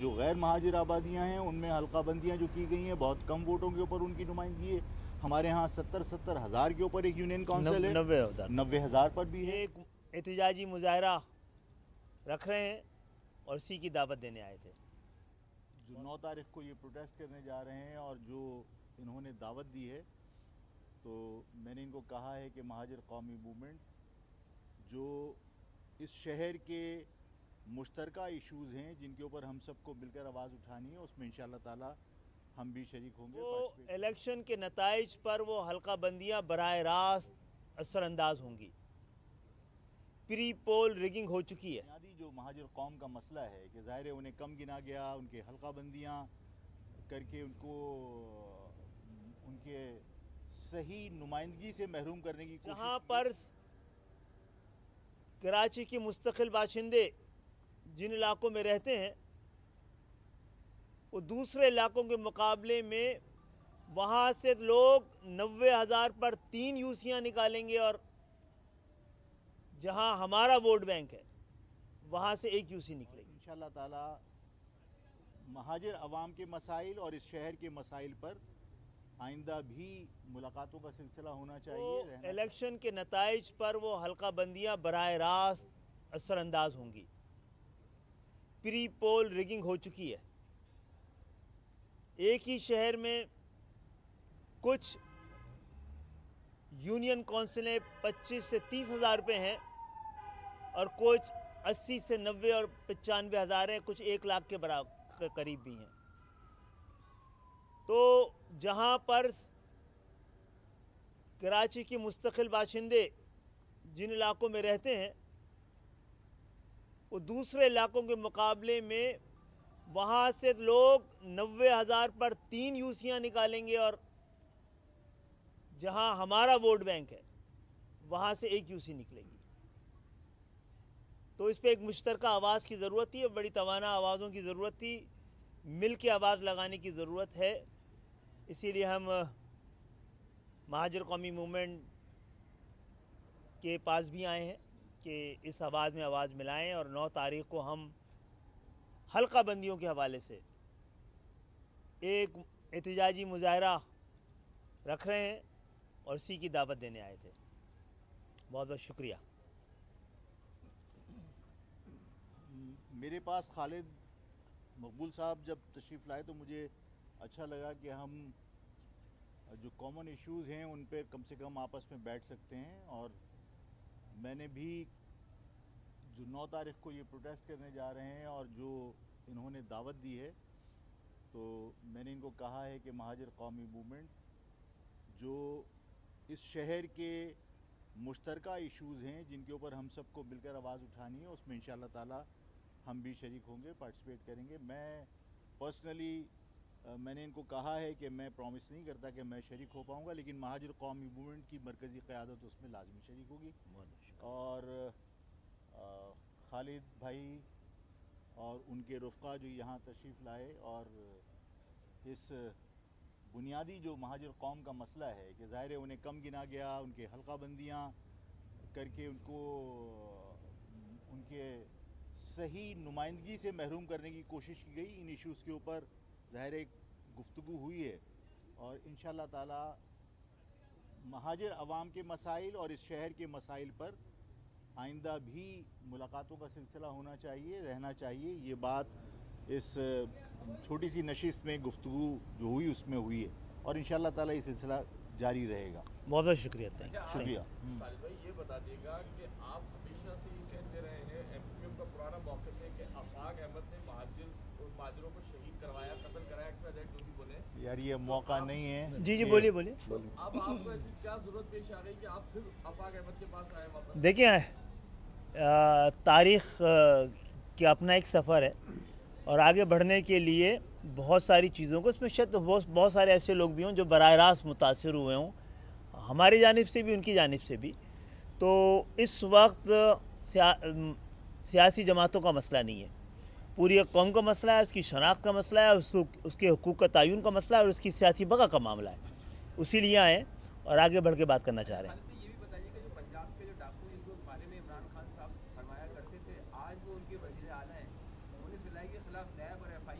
جو غیر مہاجر آبادیاں ہیں ان میں حلقہ بندیاں جو کی گئی ہیں بہت کم ووٹوں کے اوپر ان کی نمائندگی ہے. ہمارے ہاں 70,000 کے اوپر ایک یونین کونسل ہے, 90,000 پر بھی ہے. ایک احتجاجی مظاہرہ رکھ رہے ہیں اور اسی کی دعوت دینے آئے تھے. جو 9 تاریخ کو یہ پروٹیسٹ کرنے جا رہے ہیں اور جو انہوں نے دعوت دی ہے, تو میں نے ان کو کہا ہے کہ مہاجر قومی موومنٹ جو اس شہر کے مشترکہ ایشوز ہیں جن کے اوپر ہم سب کو مل کر آواز اٹھانی ہے, اس میں انشاءاللہ تعالی ہم بھی شریک ہوں گے. وہ الیکشن کے نتائج پر وہ حلقہ بندیاں براہ راست اثر انداز ہوں گی. پری پول ریگنگ ہو چکی ہے. بنیادی جو مہاجر قوم کا مسئلہ ہے کہ ظاہر ہے انہیں کم گنا گیا, ان کے حلقہ بندیاں کر کے ان کو ان کے صحیح نمائندگی سے محروم کرنے کی کوشش. جہاں پر کراچی کے مستقل باشندے جن علاقوں میں رہتے ہیں وہ دوسرے علاقوں کے مقابلے میں وہاں سے لوگ 90,000 پر 3 یوسیاں نکالیں گے, اور جہاں ہمارا ووٹ بینک ہے وہاں سے 1 یوسی نکلے گی. انشاءاللہ تعالی مہاجر عوام کے مسائل اور اس شہر کے مسائل پر آئندہ بھی ملاقاتوں کا سلسلہ ہونا چاہیے. الیکشن کے نتائج پر وہ حلقہ بندیاں براہ راست اثر انداز ہوں گی. پری پول ریگنگ ہو چکی ہے. ایک ہی شہر میں کچھ یونین کونسلیں 25 سے 30 ہزار پہ ہیں اور کچھ 80 سے 90 اور 95 ہزار ہیں, کچھ 1 لاکھ کے قریب بھی ہیں. تو جہاں پر کراچی کی مستقل باشندے جن علاقوں میں رہتے ہیں وہ دوسرے علاقوں کے مقابلے میں وہاں سے لوگ 90,000 پر 3 یوسیاں نکالیں گے, اور جہاں ہمارا ووٹ بینک ہے وہاں سے 1 یوسی نکلے گی. تو اس پہ ایک مشترکہ آواز کی ضرورت تھی, بڑی توانا آوازوں کی ضرورت تھی, مل کے آواز لگانے کی ضرورت ہے. اسی لیے ہم مہاجر قومی موومنٹ کے پاس بھی آئے ہیں کہ اس آواز میں آواز ملائیں, اور 9 تاریخ کو ہم حلقہ بندیوں کے حوالے سے ایک احتجاجی مظاہرہ رکھ رہے ہیں اور اسی کی دعوت دینے آئے تھے. بہت بہت شکریہ. میرے پاس خالد مقبول صاحب جب تشریف لائے تو مجھے اچھا لگا کہ ہم جو کامن ایشوز ہیں ان پہ کم سے کم آپس میں بیٹھ سکتے ہیں. اور میں نے بھی جو 9 تاریخ کو یہ پروٹیسٹ کرنے جا رہے ہیں اور جو انہوں نے دعوت دی ہے, تو میں نے ان کو کہا ہے کہ مہاجر قومی موومنٹ جو اس شہر کے مشترکہ ایشوز ہیں جن کے اوپر ہم سب کو مل کر آواز اٹھانی ہے, اس میں انشاءاللہ تعالی ہم بھی شریک ہوں گے, پارٹیسپیٹ کریں گے. میں پرسنلی میں نے ان کو کہا ہے کہ میں پرومس نہیں کرتا کہ میں شریک ہو پاؤں گا, لیکن مہاجر قومی موومنٹ کی مرکزی قیادت اس میں لازمی شریک ہوگی. اور خالد بھائی اور ان کے رفقا جو یہاں تشریف لائے, اور اس بنیادی جو مہاجر قوم کا مسئلہ ہے کہ ظاہر ہے انہیں کم گنا گیا, ان کے حلقہ بندیاں کر کے ان کو ان کے صحیح نمائندگی سے محروم کرنے کی کوشش کی گئی. ان ایشوز کے اوپر ظاہر ایک گفتگو ہوئی ہے, اور انشاءاللہ تعالی مہاجر عوام کے مسائل اور اس شہر کے مسائل پر آئندہ بھی ملاقاتوں کا سلسلہ ہونا چاہیے, رہنا چاہیے. یہ بات اس چھوٹی سی نشست میں گفتگو جو ہوئی اس میں ہوئی ہے, اور انشاءاللہ تعالی یہ سلسلہ جاری رہے گا. بہت بہت شکریہ. شکریہ. طالب بھائی یہ بتا دیے گا کہ آپ ہمیشہ سے یہ کہتے رہے ہیں, ایم کیو ایم کا پرانا موقف ہے کہ آفاق احمد نے مہاجروں کو شہید کروایا, قتل کرایا, ایکسپائر جو بھی بولے. یار یہ موقع نہیں ہے. جی بولیے. اب آپ کو ایسی کیا ضرورت پیش آ گئی کہ آپ پھر آفاق احمد کے پاس آئے واپس؟ دیکھیں, تاریخ کا اپنا ایک سفر ہے, اور آگے بڑھنے کے لیے بہت ساری چیزوں کو, اس میں شاید بہت سارے ایسے لوگ بھی ہوں جو براہ راست متاثر ہوئے ہوں, ہماری جانب سے بھی ان کی جانب سے بھی. تو اس وقت سیاسی جماعتوں کا مسئلہ نہیں ہے, پوری ایک قوم کا مسئلہ ہے, اس کی شناخت کا مسئلہ ہے, اس کے حقوق کا تعین کا مسئلہ ہے, اور اس کی سیاسی بقا کا معاملہ ہے. اسی لیے آئے اور آگے بڑھ کے بات کرنا چاہ رہے ہیں. یہ بھی بتائیے کہ جو پنجاب کے جو ڈاکو جن کے بارے میں عمران خان صاحب فرمایا کرتے تھے, آج وہ ان کے وزیر اعلیٰ ہیں, انہیں سلائی کے خلاف نیب اور ایف آئی